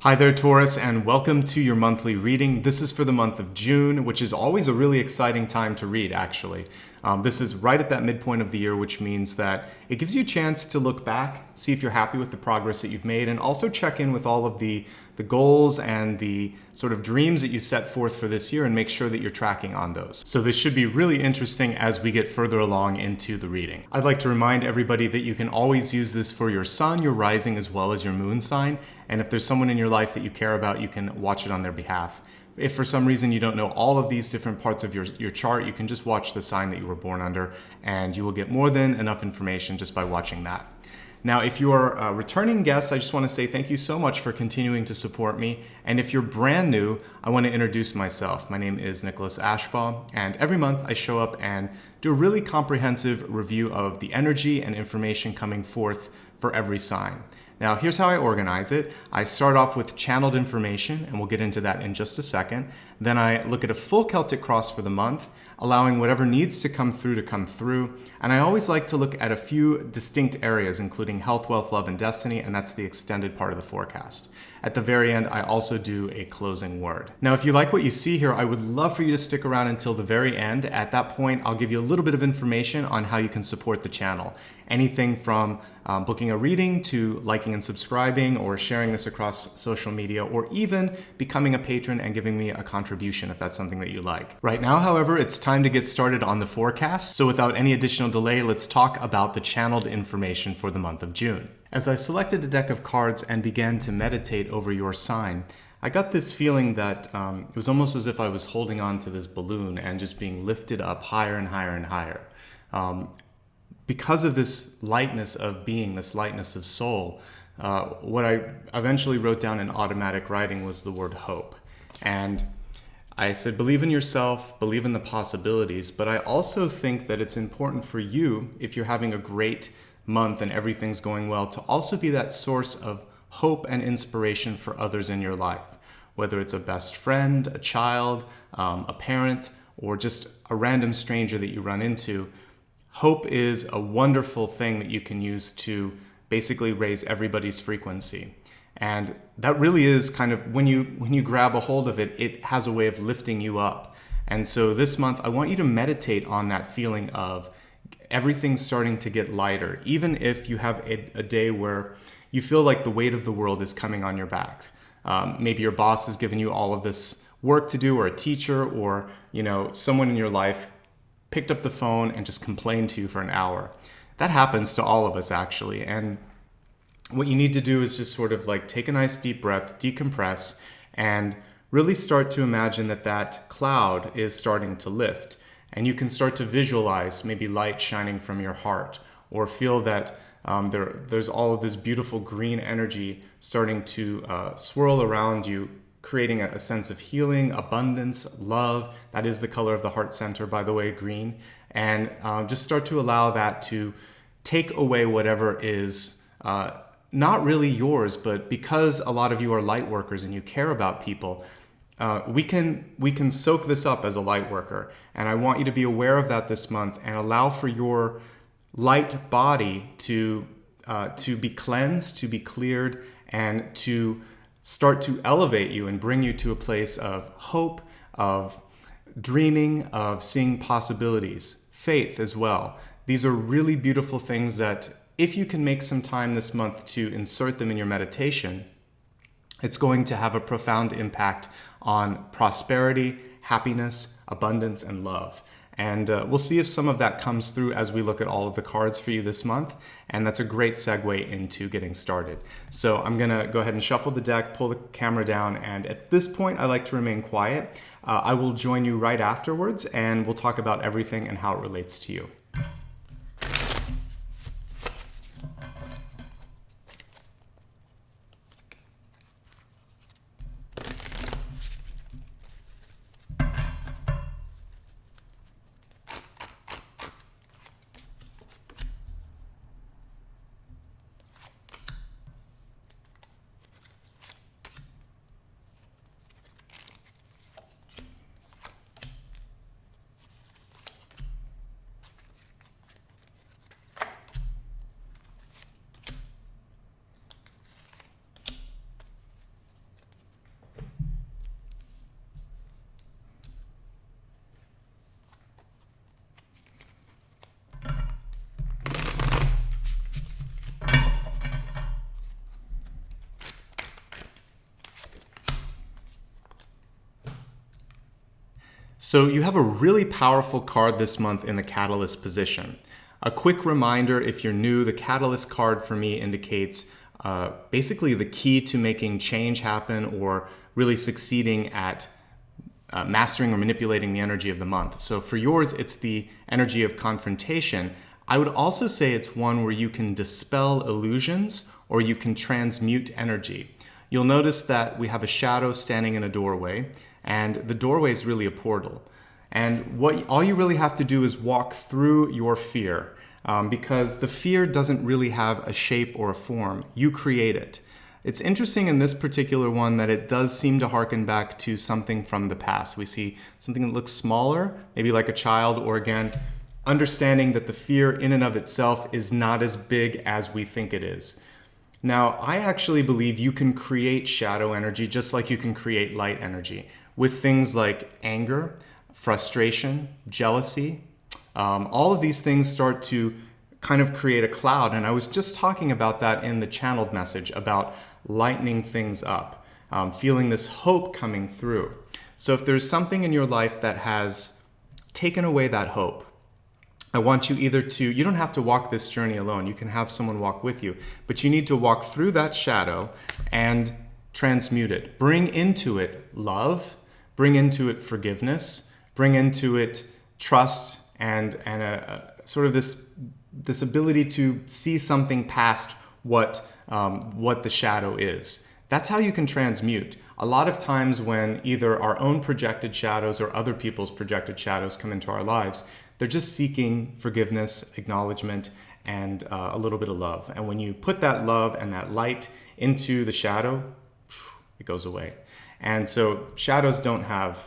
Hi there, Taurus, and welcome to your monthly reading. This is for the month of June, which is always a really exciting time to read, actually. This is right at that midpoint of the year, which means that it gives you a chance to look back, see if you're happy with the progress that you've made, and also check in with all of the goals and the sort of dreams that you set forth for this year and make sure that you're tracking on those. So this should be really interesting as we get further along into the reading. I'd like to remind everybody that you can always use this for your sun, your rising, as well as your moon sign. And if there's someone in your life that you care about, you can watch it on their behalf. If for some reason you don't know all of these different parts of your chart, you can just watch the sign that you were born under, and you will get more than enough information just by watching that. Now, if you are a returning guest, I just want to say thank you so much for continuing to support me. And if you're brand new, I want to introduce myself. My name is Nicholas Ashbaugh, and every month I show up and do a really comprehensive review of the energy and information coming forth for every sign. Now, here's how I organize it. I start off with channeled information, and we'll get into that in just a second. Then I look at a full Celtic cross for the month, allowing whatever needs to come through. And I always like to look at a few distinct areas, including health, wealth, love, and destiny, and that's the extended part of the forecast. At the very end, I also do a closing word. Now, if you like what you see here, I would love for you to stick around until the very end. At that point, I'll give you a little bit of information on how you can support the channel. Anything from booking a reading to liking and subscribing or sharing this across social media, or even becoming a patron and giving me a contribution if that's something that you like. Right now, however, it's time to get started on the forecast. So without any additional delay, let's talk about the channeled information for the month of June. As I selected a deck of cards and began to meditate over your sign, I got this feeling that it was almost as if I was holding on to this balloon and just being lifted up higher and higher and higher. Because of this lightness of being, this lightness of soul, what I eventually wrote down in automatic writing was the word hope. And I said, believe in yourself, believe in the possibilities, but I also think that it's important for you, if you're having a great month and everything's going well, to also be that source of hope and inspiration for others in your life, whether it's a best friend, a child, a parent, or just a random stranger that you run into. Hope is a wonderful thing that you can use to basically raise everybody's frequency. And that really is kind of, when you grab a hold of it, it has a way of lifting you up. And so this month, I want you to meditate on that feeling of everything's starting to get lighter, even if you have a day where you feel like the weight of the world is coming on your back. Maybe your boss has given you all of this work to do, or a teacher, or someone in your life picked up the phone and just complained to you for an hour. That happens to all of us, actually. And what you need to do is just sort of like take a nice deep breath, decompress, and really start to imagine that cloud is starting to lift. And you can start to visualize maybe light shining from your heart, or feel that there's all of this beautiful green energy starting to swirl around you, creating a sense of healing, abundance, love. That is the color of the heart center, by the way, green. And just start to allow that to take away whatever is not really yours, but because a lot of you are light workers and you care about people, we can soak this up as a light worker. And I want you to be aware of that this month and allow for your light body to be cleansed, to be cleared, and to start to elevate you and bring you to a place of hope, of dreaming, of seeing possibilities, faith as well. These are really beautiful things that if you can make some time this month to insert them in your meditation, it's going to have a profound impact on prosperity, happiness, abundance, and love. And we'll see if some of that comes through as we look at all of the cards for you this month. And that's a great segue into getting started. So I'm going to go ahead and shuffle the deck, pull the camera down. And at this point, I like to remain quiet. I will join you right afterwards, and we'll talk about everything and how it relates to you. So you have a really powerful card this month in the Catalyst position. A quick reminder, if you're new, the Catalyst card for me indicates basically the key to making change happen or really succeeding at mastering or manipulating the energy of the month. So for yours, it's the energy of confrontation. I would also say it's one where you can dispel illusions or you can transmute energy. You'll notice that we have a shadow standing in a doorway, and the doorway is really a portal. And all you really have to do is walk through your fear, because the fear doesn't really have a shape or a form. You create it. It's interesting in this particular one that it does seem to harken back to something from the past. We see something that looks smaller, maybe like a child, or again, understanding that the fear in and of itself is not as big as we think it is. Now, I actually believe you can create shadow energy just like you can create light energy with things like anger, frustration, jealousy. All of these things start to kind of create a cloud. And I was just talking about that in the channeled message about lightening things up, feeling this hope coming through. So if there's something in your life that has taken away that hope, I want you you don't have to walk this journey alone. You can have someone walk with you, but you need to walk through that shadow and transmute it. Bring into it love, bring into it forgiveness, bring into it trust and a sort of this ability to see something past what the shadow is. That's how you can transmute. A lot of times when either our own projected shadows or other people's projected shadows come into our lives, they're just seeking forgiveness, acknowledgement, and a little bit of love. And when you put that love and that light into the shadow, it goes away. And so shadows don't have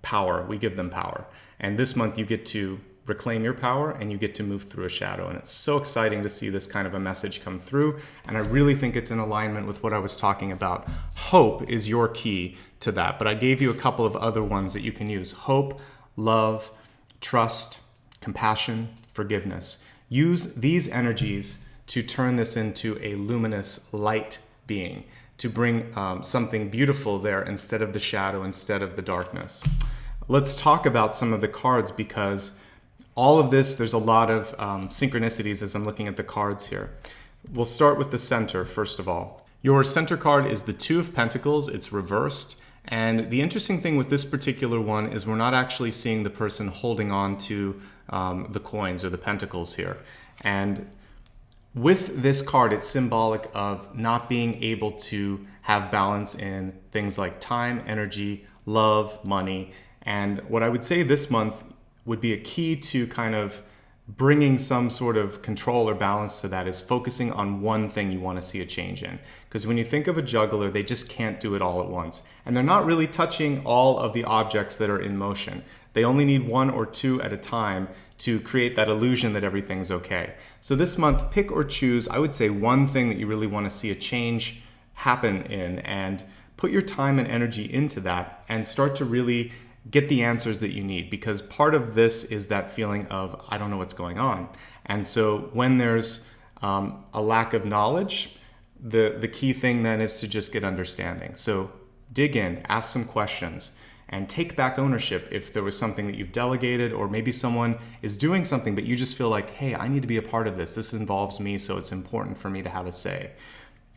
power. We give them power. And this month you get to reclaim your power and you get to move through a shadow. And it's so exciting to see this kind of a message come through. And I really think it's in alignment with what I was talking about. Hope is your key to that. But I gave you a couple of other ones that you can use. Hope, love, trust, compassion, forgiveness. Use these energies to turn this into a luminous light being, to bring something beautiful there instead of the shadow, instead of the darkness. Let's talk about some of the cards, because all of this, there's a lot of synchronicities as I'm looking at the cards here. We'll start with the center, first of all. Your center card is the Two of Pentacles. It's reversed. And the interesting thing with this particular one is we're not actually seeing the person holding on to the coins or the pentacles here. And with this card, it's symbolic of not being able to have balance in things like time, energy, love, money. And what I would say this month would be a key to kind of bringing some sort of control or balance to that is focusing on one thing you want to see a change in. Because when you think of a juggler, they just can't do it all at once. And they're not really touching all of the objects that are in motion. They only need one or two at a time to create that illusion that everything's okay. So this month, pick or choose, I would say one thing that you really want to see a change happen in, and put your time and energy into that and start to really get the answers that you need, because part of this is that feeling of, I don't know what's going on. And so when there's a lack of knowledge, the key thing then is to just get understanding. So dig in, ask some questions, and take back ownership if there was something that you've delegated, or maybe someone is doing something, but you just feel like, hey, I need to be a part of this. This involves me, so it's important for me to have a say.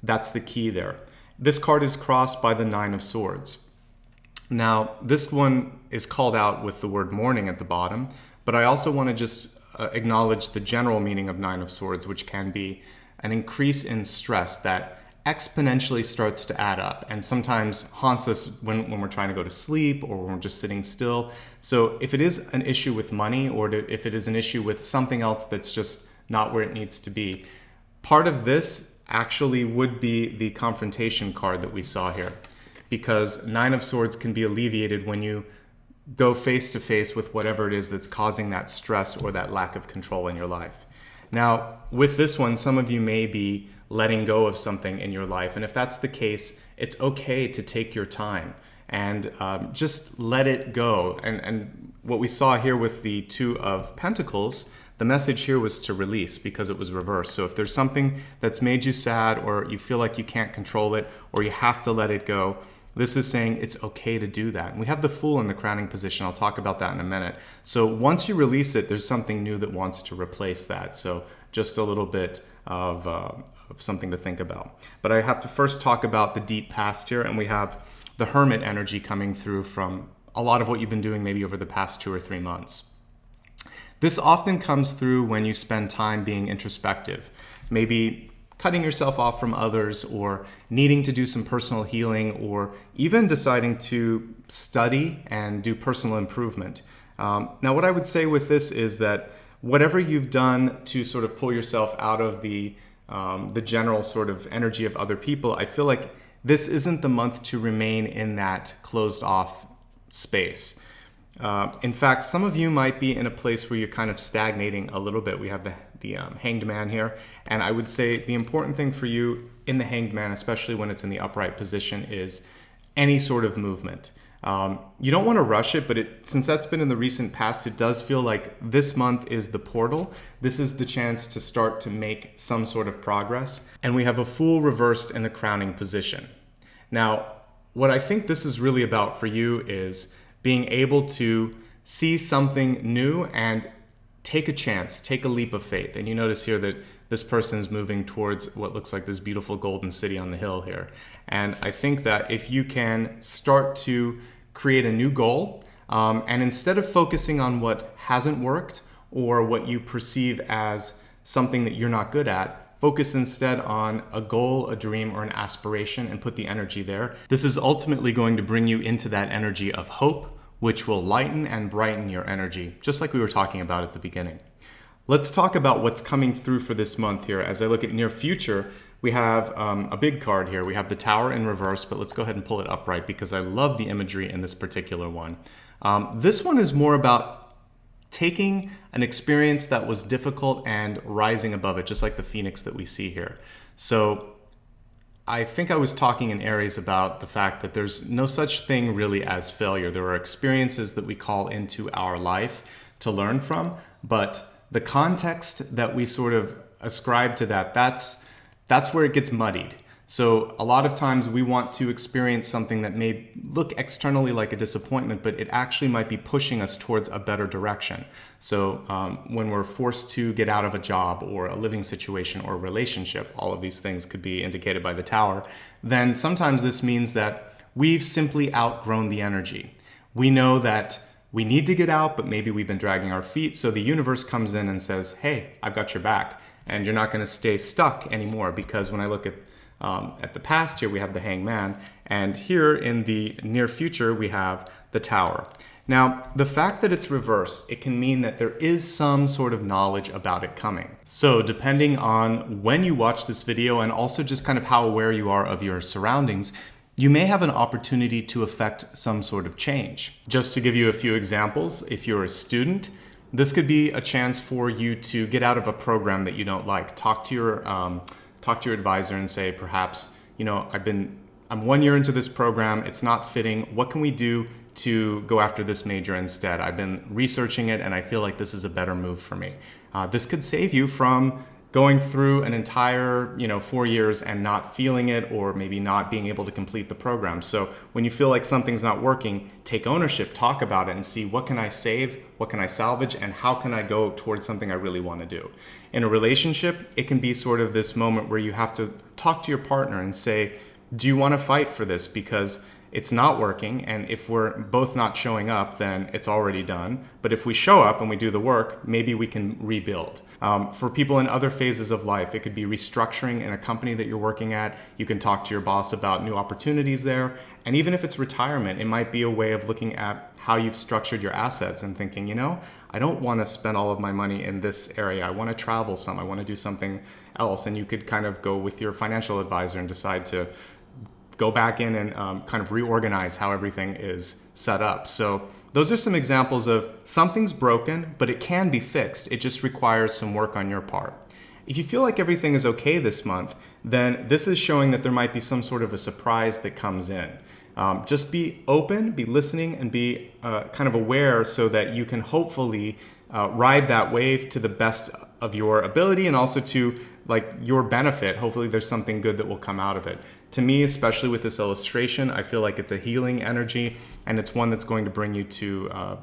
That's the key there. This card is crossed by the Nine of Swords. Now, this one is called out with the word mourning at the bottom, but I also want to just acknowledge the general meaning of Nine of Swords, which can be an increase in stress that exponentially starts to add up and sometimes haunts us when we're trying to go to sleep or when we're just sitting still. So if it is an issue with money, or if it is an issue with something else that's just not where it needs to be, part of this actually would be the confrontation card that we saw here. Because Nine of Swords can be alleviated when you go face to face with whatever it is that's causing that stress or that lack of control in your life. Now, with this one, some of you may be letting go of something in your life. And if that's the case, it's okay to take your time and just let it go. And what we saw here with the Two of Pentacles, the message here was to release, because it was reversed. So if there's something that's made you sad, or you feel like you can't control it, or you have to let it go, This is saying it's okay to do that. And we have the Fool in the crowning position. I'll talk about that in a minute. So once you release it, there's something new that wants to replace that. So just a little bit of something to think about. But I have to first talk about the deep past here, and we have the Hermit energy coming through from a lot of what you've been doing maybe over the past 2 or 3 months. This often comes through when you spend time being introspective, maybe cutting yourself off from others, or needing to do some personal healing, or even deciding to study and do personal improvement. Now, what I would say with this is that whatever you've done to sort of pull yourself out of the general sort of energy of other people, I feel like this isn't the month to remain in that closed off space. In fact, some of you might be in a place where you're kind of stagnating a little bit. We have the Hanged Man here, and I would say the important thing for you in the Hanged Man, especially when it's in the upright position, is any sort of movement. You don't want to rush it, but since that's been in the recent past, it does feel like this month is the portal. This is the chance to start to make some sort of progress. And we have a Fool reversed in the crowning position. Now, what I think this is really about for you is being able to see something new and take a chance, take a leap of faith. And you notice here that this person is moving towards what looks like this beautiful golden city on the hill here. And I think that if you can start to create a new goal, and instead of focusing on what hasn't worked or what you perceive as something that you're not good at, focus instead on a goal, a dream, or an aspiration, and put the energy there. This is ultimately going to bring you into that energy of hope, which will lighten and brighten your energy, just like we were talking about at the beginning. Let's talk about what's coming through for this month here. As I look at near future, we have a big card here. We have the Tower in reverse, but let's go ahead and pull it upright because I love the imagery in this particular one. This one is more about taking an experience that was difficult and rising above it, just like the phoenix that we see here. So I think I was talking in Aries about the fact that there's no such thing really as failure. There are experiences that we call into our life to learn from, but the context that we sort of ascribe to that's where it gets muddied. So a lot of times we want to experience something that may look externally like a disappointment, but it actually might be pushing us towards a better direction. So when we're forced to get out of a job or a living situation or a relationship, all of these things could be indicated by the Tower, then sometimes this means that we've simply outgrown the energy. We know that we need to get out, but maybe we've been dragging our feet. So the universe comes in and says, hey, I've got your back, and you're not going to stay stuck anymore. Because when I look at the past here, we have the Hanged Man, and here in the near future, we have the Tower. Now, the fact that it's reversed, it can mean that there is some sort of knowledge about it coming. So depending on when you watch this video and also just kind of how aware you are of your surroundings, you may have an opportunity to affect some sort of change. Just to give you a few examples, if you're a student, this could be a chance for you to get out of a program that you don't like. Talk to your advisor and say, perhaps, I'm 1 year into this program, it's not fitting. What can we do to go after this major instead? I've been researching it and I feel like this is a better move for me. This could save you from going through an entire 4 years and not feeling it, or maybe not being able to complete the program. So when you feel like something's not working, take ownership, talk about it, and see what can I save, what can I salvage, and how can I go towards something I really want to do. In a relationship, it can be sort of this moment where you have to talk to your partner and say, do you want to fight for this? Because it's not working, and if we're both not showing up, then it's already done. But if we show up and we do the work, maybe we can rebuild. For people in other phases of life, it could be restructuring in a company that you're working at. You can talk to your boss about new opportunities there. And even if it's retirement, it might be a way of looking at how you've structured your assets and thinking, I don't want to spend all of my money in this area. I want to travel some. I want to do something else. And you could kind of go with your financial advisor and decide to go back in and kind of reorganize how everything is set up. So those are some examples of something's broken, but it can be fixed. It just requires some work on your part. If you feel like everything is okay this month, then this is showing that there might be some sort of a surprise that comes in. Just be open, be listening, and be kind of aware so that you can hopefully ride that wave to the best of your ability and also to like your benefit. Hopefully there's something good that will come out of it. To me, especially with this illustration, I feel like it's a healing energy, and it's one that's going to bring you to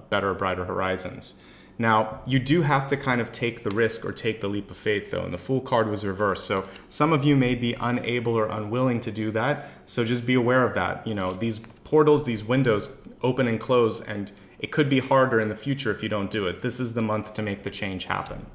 better, brighter horizons. Now, you do have to kind of take the risk or take the leap of faith, though, and the Fool card was reversed. So some of you may be unable or unwilling to do that, so just be aware of that. You know, these portals, these windows open and close, and it could be harder in the future if you don't do it. This is the month to make the change happen.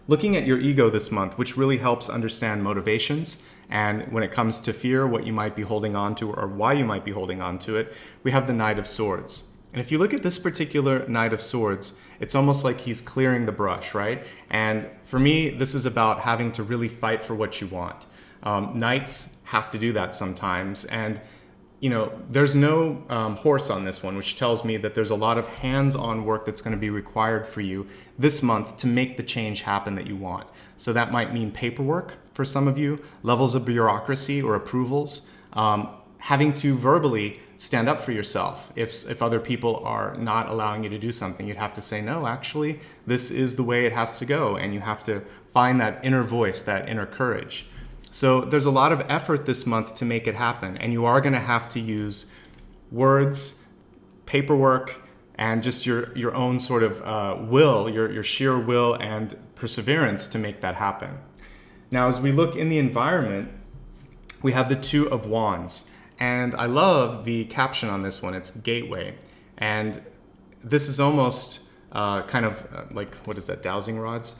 Looking at your ego this month, which really helps understand motivations, and when it comes to fear, what you might be holding on to or why you might be holding on to it, we have the Knight of Swords. And if you look at this particular Knight of Swords, it's almost like he's clearing the brush, right? And for me, this is about having to really fight for what you want. Knights have to do that sometimes. And, you know, there's no horse on this one, which tells me that there's a lot of hands-on work that's going to be required for you this month to make the change happen that you want. So that might mean paperwork for some of you, levels of bureaucracy or approvals, having to verbally stand up for yourself. If other people are not allowing you to do something, you'd have to say, no, actually, this is the way it has to go. And you have to find that inner voice, that inner courage. So there's a lot of effort this month to make it happen. And you are going to have to use words, paperwork, and just your own sort of will, your sheer will and perseverance to make that happen. Now, as we look in the environment, we have the Two of Wands. And I love the caption on this one. It's gateway. And this is almost kind of like, what is that, dowsing rods?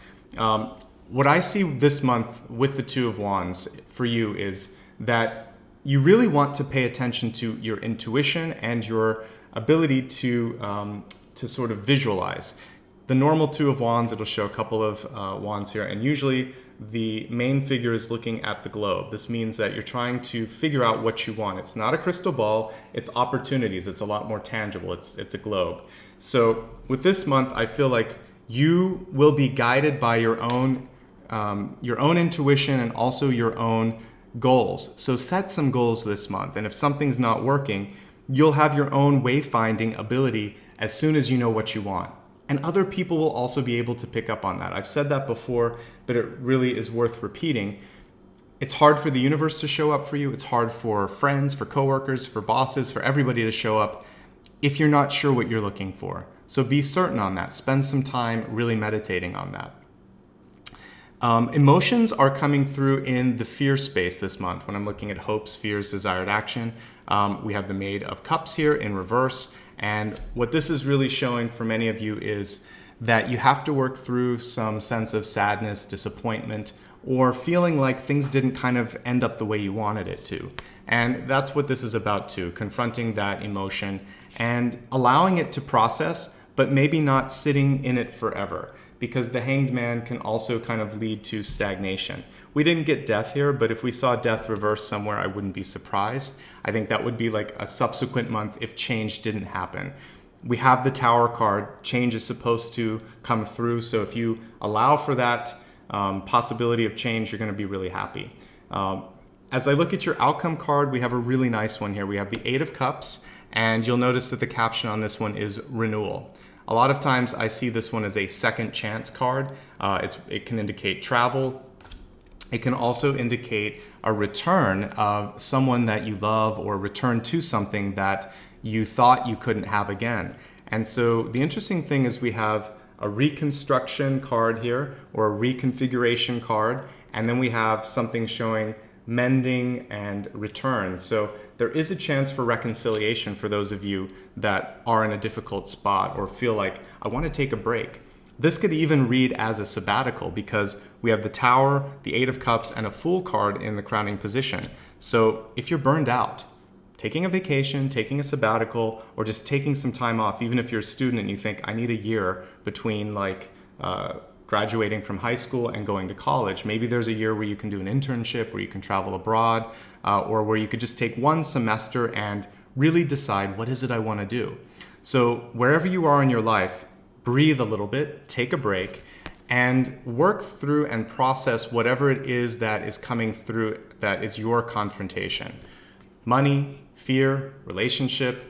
What I see this month with the Two of Wands for you is that you really want to pay attention to your intuition and your ability to sort of visualize. The normal Two of Wands, it'll show a couple of wands here, and usually the main figure is looking at the globe. This means that you're trying to figure out what you want. It's not a crystal ball, it's opportunities. It's a lot more tangible. It's a globe. So with this month, I feel like you will be guided by your own intuition and also your own goals. So set some goals this month. And if something's not working, you'll have your own wayfinding ability as soon as you know what you want. And other people will also be able to pick up on that. I've said that before, but it really is worth repeating. It's hard for the universe to show up for you. It's hard for friends, for coworkers, for bosses, for everybody to show up if you're not sure what you're looking for. So be certain on that. Spend some time really meditating on that. Emotions are coming through in the fear space this month. When I'm looking at hopes, fears, desired action, we have the Maid of Cups here in reverse. And what this is really showing for many of you is that you have to work through some sense of sadness, disappointment, or feeling like things didn't kind of end up the way you wanted it to. And that's what this is about too, confronting that emotion and allowing it to process, but maybe not sitting in it forever, because the Hanged Man can also kind of lead to stagnation. We didn't get death here, but if we saw death reversed somewhere, I wouldn't be surprised. I think that would be like a subsequent month if change didn't happen. We have the Tower card. Change is supposed to come through, so if you allow for that possibility of change, you're going to be really happy. As I look at your outcome card, we have a really nice one here. We have the Eight of Cups, and you'll notice that the caption on this one is renewal. A lot of times I see this one as a second chance card. It can indicate travel. It can also indicate a return of someone that you love or return to something that you thought you couldn't have again. And so the interesting thing is we have a reconstruction card here, or a reconfiguration card, and then we have something showing mending and return. So there is a chance for reconciliation for those of you that are in a difficult spot or feel like, I want to take a break. This could even read as a sabbatical because we have the Tower, the Eight of Cups, and a Fool card in the crowning position. So if you're burned out, taking a vacation, taking a sabbatical, or just taking some time off, even if you're a student and you think, I need a year between graduating from high school and going to college. Maybe there's a year where you can do an internship, where you can travel abroad, or where you could just take one semester and really decide, what is it I want to do? So wherever you are in your life, breathe a little bit, take a break, and work through and process whatever it is that is coming through that is your confrontation. Money, fear, relationship,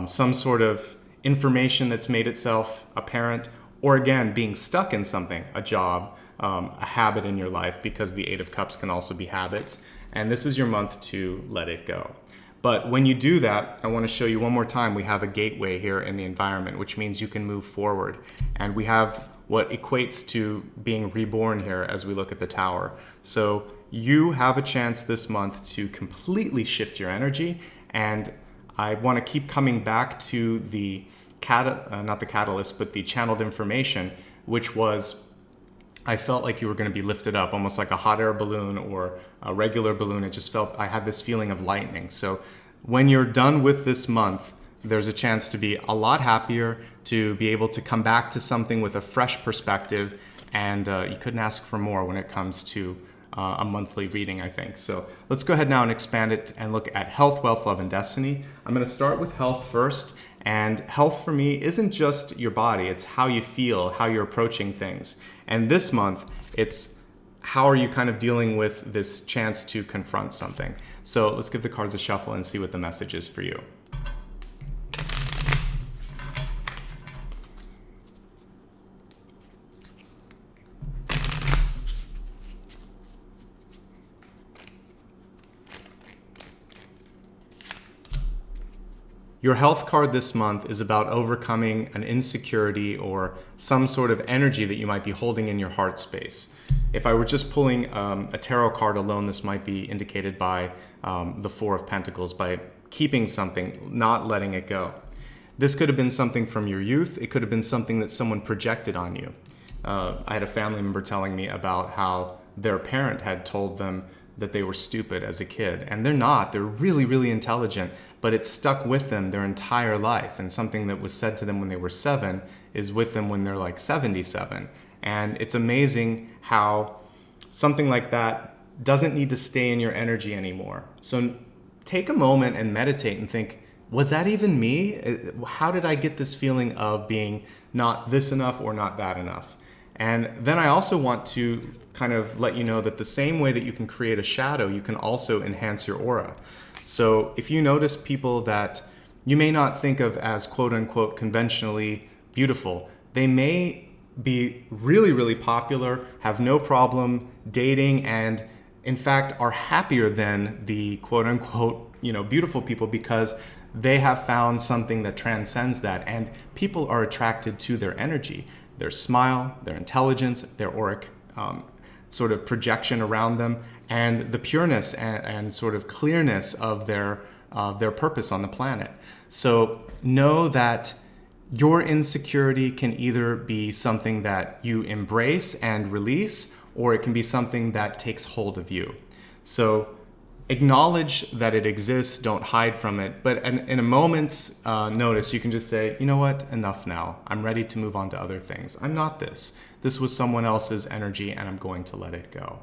some sort of information that's made itself apparent, or again, being stuck in something, a job, a habit in your life, because the Eight of Cups can also be habits. And this is your month to let it go. But when you do that, I want to show you one more time, we have a gateway here in the environment, which means you can move forward. And we have what equates to being reborn here as we look at the Tower. So you have a chance this month to completely shift your energy. And I want to keep coming back to the not the catalyst, but the channeled information, which was, I felt like you were going to be lifted up, almost like a hot air balloon or a regular balloon. It just felt, I had this feeling of lightning. So when you're done with this month, there's a chance to be a lot happier, to be able to come back to something with a fresh perspective, and you couldn't ask for more when it comes to a monthly reading, I think. So let's go ahead now and expand it and look at health, wealth, love, and destiny. I'm going to start with health first. And health for me isn't just your body, it's how you feel, how you're approaching things. And this month, it's how are you kind of dealing with this chance to confront something. So let's give the cards a shuffle and see what the message is for you. Your health card this month is about overcoming an insecurity or some sort of energy that you might be holding in your heart space. If I were just pulling a tarot card alone, this might be indicated by the Four of Pentacles, by keeping something, not letting it go. This could have been something from your youth. It could have been something that someone projected on you. I had a family member telling me about how their parent had told them that they were stupid as a kid, and they're not. They're really, really intelligent, but it stuck with them their entire life, and something that was said to them when they were 7 is with them when they're like 77. And it's amazing how something like that doesn't need to stay in your energy anymore. So take a moment and meditate and think, was that even me? How did I get this feeling of being not this enough or not that enough? And then I also want to kind of let you know that the same way that you can create a shadow, you can also enhance your aura. So if you notice people that you may not think of as quote unquote conventionally beautiful, they may be really, really popular, have no problem dating, and in fact are happier than the quote unquote, beautiful people, because they have found something that transcends that, and people are attracted to their energy, their smile, their intelligence, their auric sort of projection around them, and the pureness and sort of clearness of their purpose on the planet. So know that your insecurity can either be something that you embrace and release, or it can be something that takes hold of you. So acknowledge that it exists, don't hide from it, but in a moment's notice, you can just say, you know what, enough now. I'm ready to move on to other things. I'm not this. This was someone else's energy, and I'm going to let it go.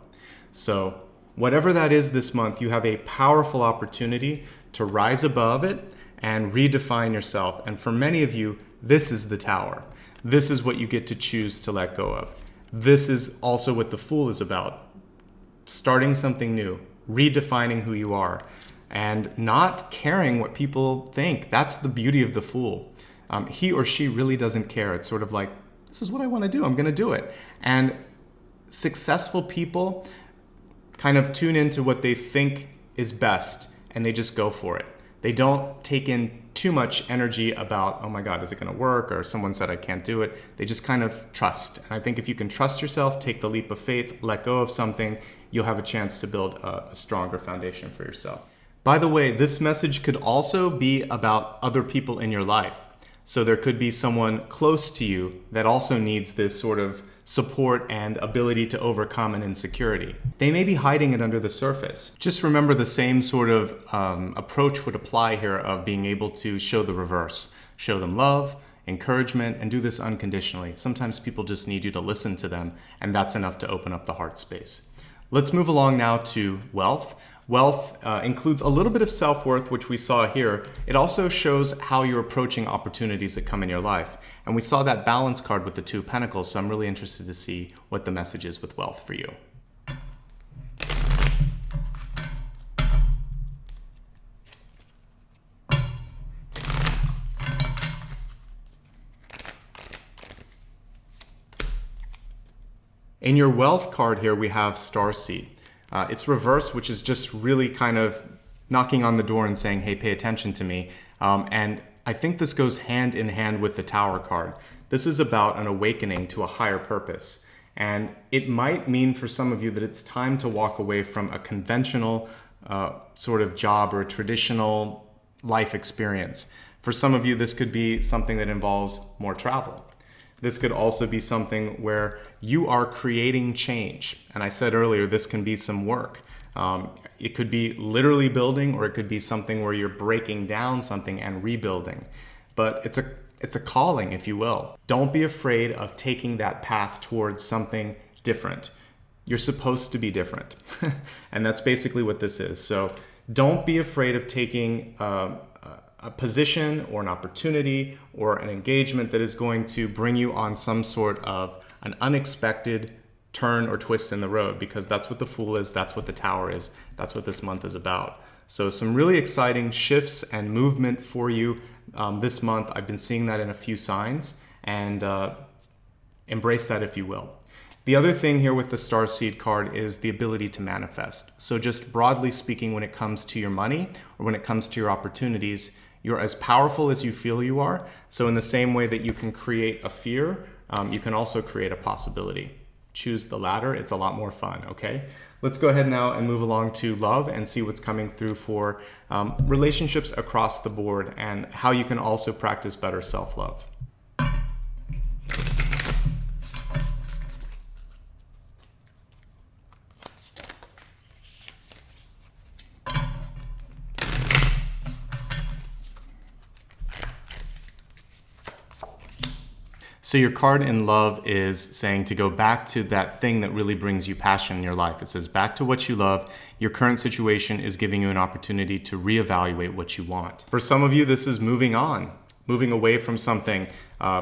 So whatever that is this month, you have a powerful opportunity to rise above it and redefine yourself. And for many of you, this is the Tower. This is what you get to choose to let go of. This is also what the Fool is about. Starting something new, redefining who you are, and not caring what people think. That's the beauty of the Fool. He or she really doesn't care. It's sort of like, this is what I want to do. I'm going to do it. And successful people kind of tune into what they think is best, and they just go for it. They don't take in too much energy about, oh my God, is it going to work? Or someone said I can't do it. They just kind of trust. And I think if you can trust yourself, take the leap of faith, let go of something, you'll have a chance to build a stronger foundation for yourself. By the way, this message could also be about other people in your life. So there could be someone close to you that also needs this sort of support and ability to overcome an insecurity. They may be hiding it under the surface. Just remember the same sort of approach would apply here of being able to show the reverse. Show them love, encouragement, and do this unconditionally. Sometimes people just need you to listen to them, and that's enough to open up the heart space. Let's move along now to wealth. Wealth includes a little bit of self-worth, which we saw here. It also shows how you're approaching opportunities that come in your life. And we saw that balance card with the Two of Pentacles, so I'm really interested to see what the message is with wealth for you. In your wealth card here, we have Starseed. It's reverse, which is just really kind of knocking on the door and saying, hey, pay attention to me. And I think this goes hand in hand with the Tower card. This is about an awakening to a higher purpose. And it might mean for some of you that it's time to walk away from a conventional sort of job or a traditional life experience. For some of you, this could be something that involves more travel. This could also be something where you are creating change. And I said earlier, this can be some work. It could be literally building, or it could be something where you're breaking down something and rebuilding. But it's a calling, if you will. Don't be afraid of taking that path towards something different. You're supposed to be different. And that's basically what this is. So don't be afraid of taking a position or an opportunity or an engagement that is going to bring you on some sort of an unexpected turn or twist in the road, because that's what the Fool is, that's what the Tower is, that's what this month is about. So some really exciting shifts and movement for you this month. I've been seeing that in a few signs, and embrace that if you will. The other thing here with the Starseed card is the ability to manifest. So just broadly speaking, when it comes to your money or when it comes to your opportunities, you're as powerful as you feel you are. So in the same way that you can create a fear, you can also create a possibility. Choose the latter. It's a lot more fun, okay? Let's go ahead now and move along to love and see what's coming through for relationships across the board and how you can also practice better self-love. So your card in love is saying to go back to that thing that really brings you passion in your life. It says back to what you love. Your current situation is giving you an opportunity to reevaluate what you want. For some of you, this is moving on, moving away from something,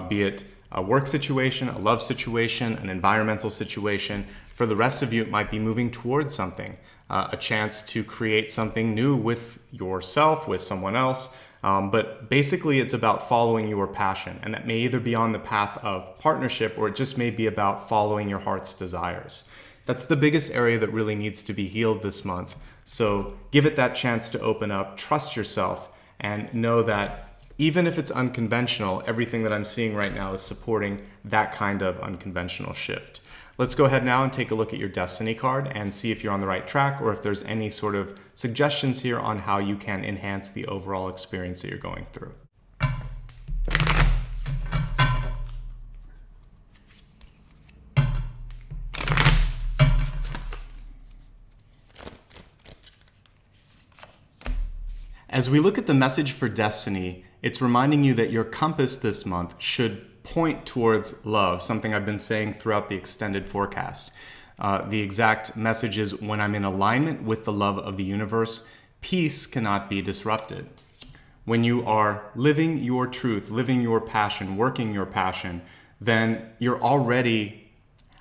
be it a work situation, a love situation, an environmental situation. For the rest of you, it might be moving towards something, a chance to create something new with yourself, with someone else. But basically it's about following your passion, and that may either be on the path of partnership or it just may be about following your heart's desires. That's the biggest area that really needs to be healed this month. So give it that chance to open up, trust yourself, and know that even if it's unconventional, everything that I'm seeing right now is supporting that kind of unconventional shift. Let's go ahead now and take a look at your Destiny card and see if you're on the right track or if there's any sort of suggestions here on how you can enhance the overall experience that you're going through. As we look at the message for Destiny, it's reminding you that your compass this month should point towards love, something I've been saying throughout the extended forecast. The exact message is, when I'm in alignment with the love of the universe, peace cannot be disrupted. When you are living your truth, living your passion, working your passion, then you're already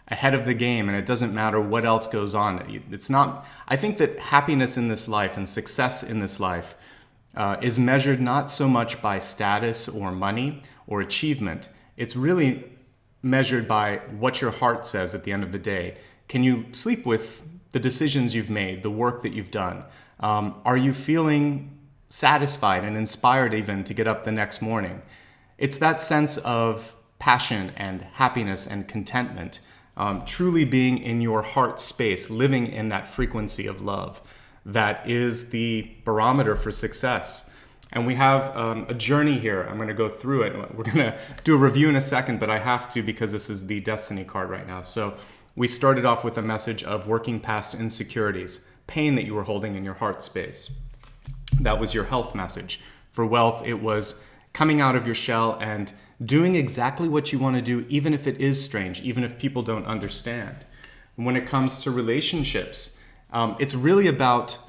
ahead of the game, and it doesn't matter what else goes on. It's not, I think that happiness in this life and success in this life is measured not so much by status or money or achievement. It's really measured by what your heart says at the end of the day. Can you sleep with the decisions you've made, the work that you've done? Are you feeling satisfied and inspired even to get up the next morning? It's that sense of passion and happiness and contentment, truly being in your heart space, living in that frequency of love, that is the barometer for success. And we have a journey here. I'm going to go through it. We're going to do a review in a second, but I have to because this is the Destiny card right now. So we started off with a message of working past insecurities, pain that you were holding in your heart space. That was your health message. For wealth, it was coming out of your shell and doing exactly what you want to do, even if it is strange, even if people don't understand. When it comes to relationships, it's really about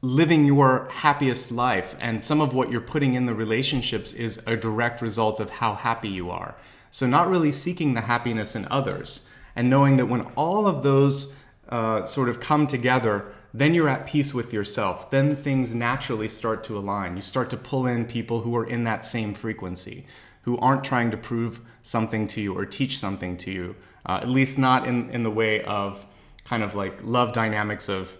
living your happiest life, and some of what you're putting in the relationships is a direct result of how happy you are. So not really seeking the happiness in others, and knowing that when all of those sort of come together, then you're at peace with yourself. Then things naturally start to align. You start to pull in people who are in that same frequency. who aren't trying to prove something to you or teach something to you, at least not in the way of kind of like love dynamics of,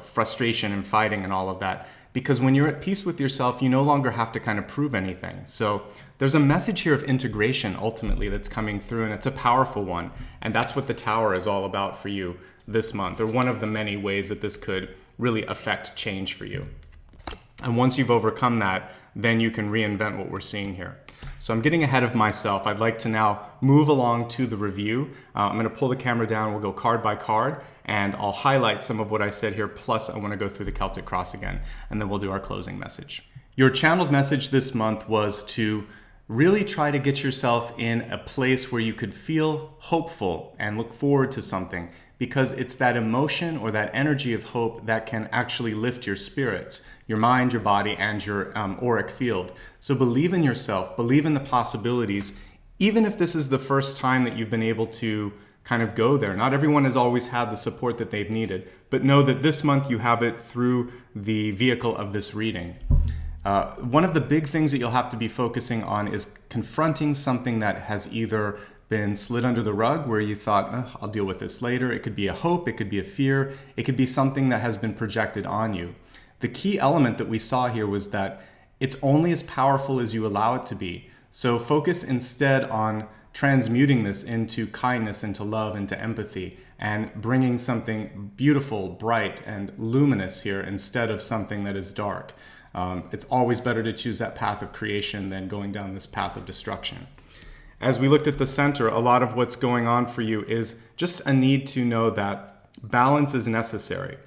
frustration and fighting and all of that. Because when you're at peace with yourself, you no longer have to kind of prove anything. So there's a message here of integration ultimately that's coming through, and it's a powerful one. And that's what the Tower is all about for you this month, or one of the many ways that this could really affect change for you. And once you've overcome that, then you can reinvent what we're seeing here. So I'm getting ahead of myself. I'd like to now move along to the review. I'm going to pull the camera down. We'll go card by card, and I'll highlight some of what I said here. Plus, I want to go through the Celtic Cross again, and then we'll do our closing message. Your channeled message this month was to really try to get yourself in a place where you could feel hopeful and look forward to something, because it's that emotion or that energy of hope that can actually lift your spirits, your mind, your body, and your auric field. So believe in yourself, believe in the possibilities, even if this is the first time that you've been able to kind of go there. Not everyone has always had the support that they've needed, but know that this month you have it through the vehicle of this reading. One of the big things that you'll have to be focusing on is confronting something that has either been slid under the rug, where you thought, I'll deal with this later. It could be a hope, it could be a fear, it could be something that has been projected on you. The key element that we saw here was that it's only as powerful as you allow it to be. So focus instead on transmuting this into kindness, into love, into empathy, and bringing something beautiful, bright, and luminous here instead of something that is dark. It's always better to choose that path of creation than going down this path of destruction. As we looked at the center, a lot of what's going on for you is just a need to know that balance is necessary.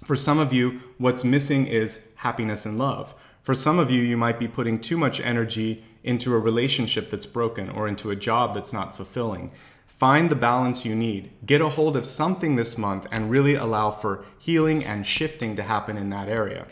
For some of you, what's missing is happiness and love. For some of you, you might be putting too much energy into a relationship that's broken or into a job that's not fulfilling. Find the balance you need. Get a hold of something this month and really allow for healing and shifting to happen in that area.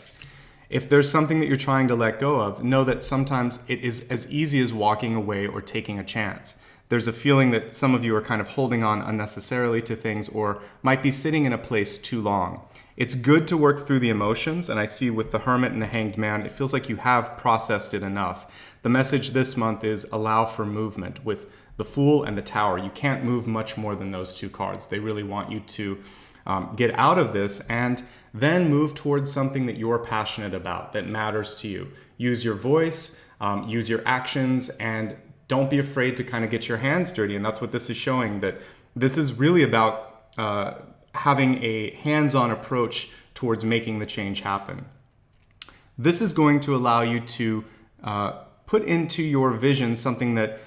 If there's something that you're trying to let go of, know that sometimes it is as easy as walking away or taking a chance. There's a feeling that some of you are kind of holding on unnecessarily to things or might be sitting in a place too long. It's good to work through the emotions, and I see with the Hermit and the Hanged Man, it feels like you have processed it enough. The message this month is allow for movement. With the Fool and the Tower, you can't move much more than those two cards. They really want you to get out of this and then move towards something that you're passionate about, that matters to you. Use your voice, use your actions, and don't be afraid to kind of get your hands dirty. And that's what this is showing, that this is really about having a hands-on approach towards making the change happen. This is going to allow you to put into your vision something that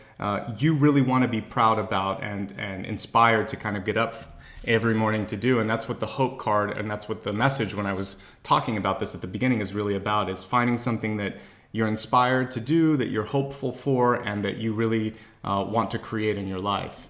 you really want to be proud about and inspired to kind of get up every morning to do. And that's what the hope card, and that's what the message when I was talking about this at the beginning is really about, is finding something that you're inspired to do, that you're hopeful for, and that you really want to create in your life.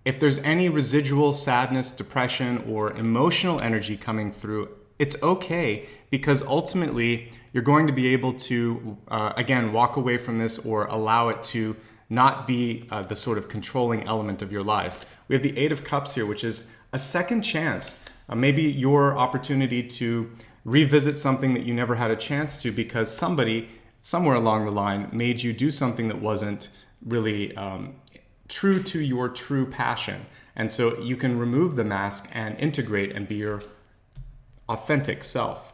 If there's any residual sadness, depression, or emotional energy coming through, it's okay, because ultimately you're going to be able to, again, walk away from this or allow it to not be the sort of controlling element of your life. We have the Eight of Cups here, which is a second chance. Maybe your opportunity to revisit something that you never had a chance to because somebody somewhere along the line made you do something that wasn't really true to your true passion. And so you can remove the mask and integrate and be your authentic self.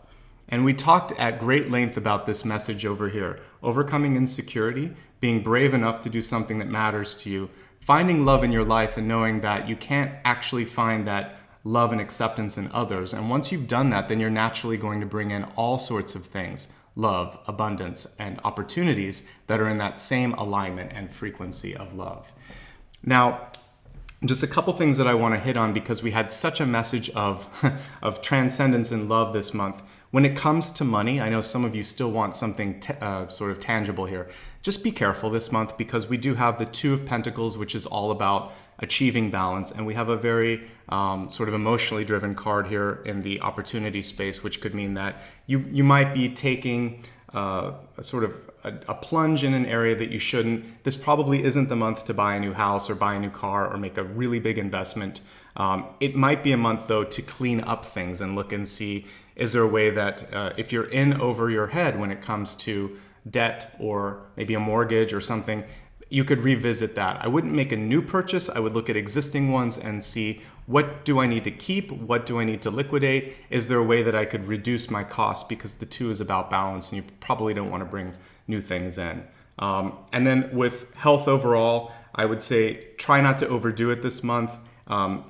And we talked at great length about this message over here. Overcoming insecurity, being brave enough to do something that matters to you, finding love in your life and knowing that you can't actually find that love and acceptance in others. And once you've done that, then you're naturally going to bring in all sorts of things, love, abundance, and opportunities that are in that same alignment and frequency of love. Now, just a couple things that I want to hit on, because we had such a message of transcendence and love this month. When it comes to money, I know some of you still want something sort of tangible here. Just be careful this month, because we do have the Two of Pentacles, which is all about achieving balance. And we have a very sort of emotionally driven card here in the opportunity space, which could mean that you might be taking a plunge in an area that you shouldn't. This probably isn't the month to buy a new house or buy a new car or make a really big investment. It might be a month, though, to clean up things and look and see, is there a way that if you're in over your head when it comes to debt or maybe a mortgage or something, you could revisit that. I wouldn't make a new purchase. I would look at existing ones and see, what do I need to keep? What do I need to liquidate? Is there a way that I could reduce my costs? Because the two is about balance, and you probably don't want to bring new things in. And then with health overall, I would say try not to overdo it this month.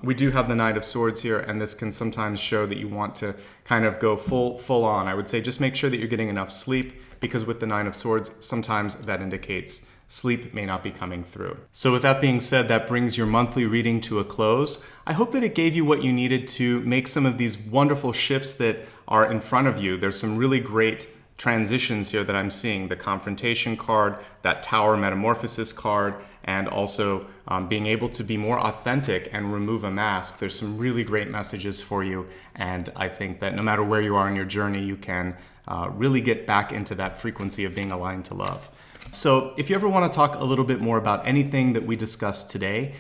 We do have the Knight of Swords here, and this can sometimes show that you want to kind of go full on. I would say just make sure that you're getting enough sleep, because with the Nine of Swords, sometimes that indicates sleep may not be coming through. So with that being said, that brings your monthly reading to a close. I hope that it gave you what you needed to make some of these wonderful shifts that are in front of you. There's some really great transitions here that I'm seeing. The Confrontation card, that Tower Metamorphosis card, and also being able to be more authentic and remove a mask. There's some really great messages for you, and I think that no matter where you are in your journey, you can really get back into that frequency of being aligned to love. So if you ever want to talk a little bit more about anything that we discussed today,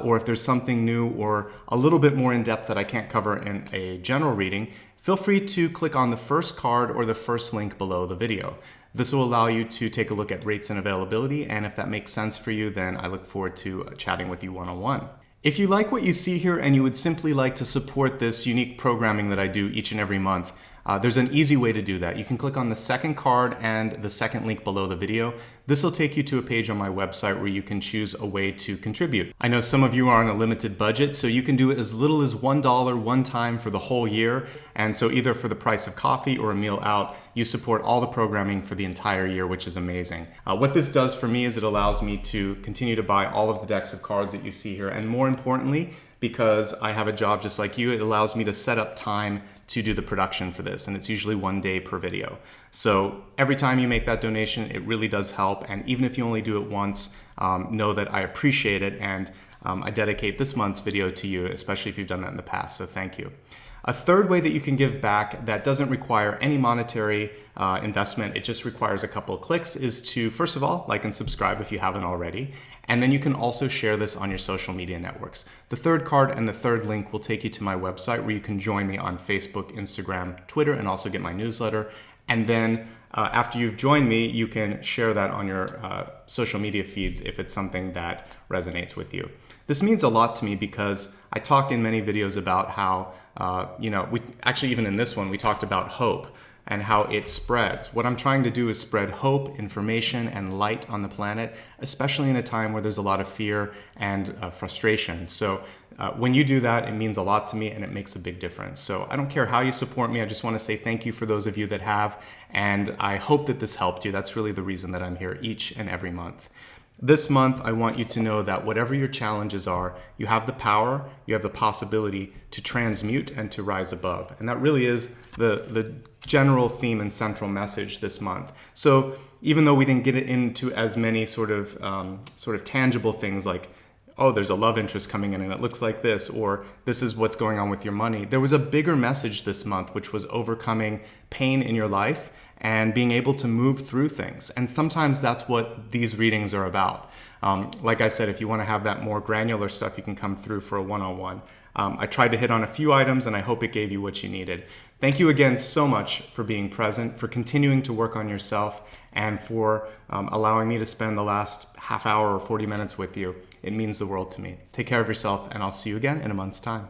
or if there's something new or a little bit more in depth that I can't cover in a general reading, feel free to click on the first card or the first link below the video. This will allow you to take a look at rates and availability, and if that makes sense for you, then I look forward to chatting with you one-on-one. If you like what you see here and you would simply like to support this unique programming that I do each and every month, there's an easy way to do that. You can click on the second card and the second link below the video. This will take you to a page on my website where you can choose a way to contribute. I know some of you are on a limited budget, so you can do it as little as $1 one time for the whole year. And so either for the price of coffee or a meal out, you support all the programming for the entire year, which is amazing. What this does for me is it allows me to continue to buy all of the decks of cards that you see here. And more importantly, because I have a job just like you, it allows me to set up time to do the production for this, and it's usually 1 day per video. So every time you make that donation, it really does help, and even if you only do it once, know that I appreciate it, and I dedicate this month's video to you, especially if you've done that in the past, so thank you. A third way that you can give back that doesn't require any monetary investment, it just requires a couple of clicks, is to, first of all, like and subscribe if you haven't already. And then you can also share this on your social media networks. The third card and the third link will take you to my website where you can join me on Facebook, Instagram, Twitter, and also get my newsletter. And then after you've joined me, you can share that on your social media feeds if it's something that resonates with you. This means a lot to me because I talk in many videos about how, we actually, even in this one, we talked about hope and how it spreads. What I'm trying to do is spread hope, information, and light on the planet, especially in a time where there's a lot of fear and frustration. So when you do that, it means a lot to me and it makes a big difference. So I don't care how you support me, I just want to say thank you for those of you that have, and I hope that this helped you. That's really the reason that I'm here each and every month. This month, I want you to know that whatever your challenges are, you have the power, you have the possibility to transmute and to rise above. And that really is the general theme and central message this month. So even though we didn't get into as many sort of tangible things like, oh, there's a love interest coming in and it looks like this, or this is what's going on with your money, there was a bigger message this month, which was overcoming pain in your life and being able to move through things. And sometimes that's what these readings are about. Like I said, if you want to have that more granular stuff, you can come through for a one-on-one. I tried to hit on a few items and I hope it gave you what you needed. Thank you again so much for being present, for continuing to work on yourself, and for allowing me to spend the last half hour or 40 minutes with you. It means the world to me. Take care of yourself, and I'll see you again in a month's time.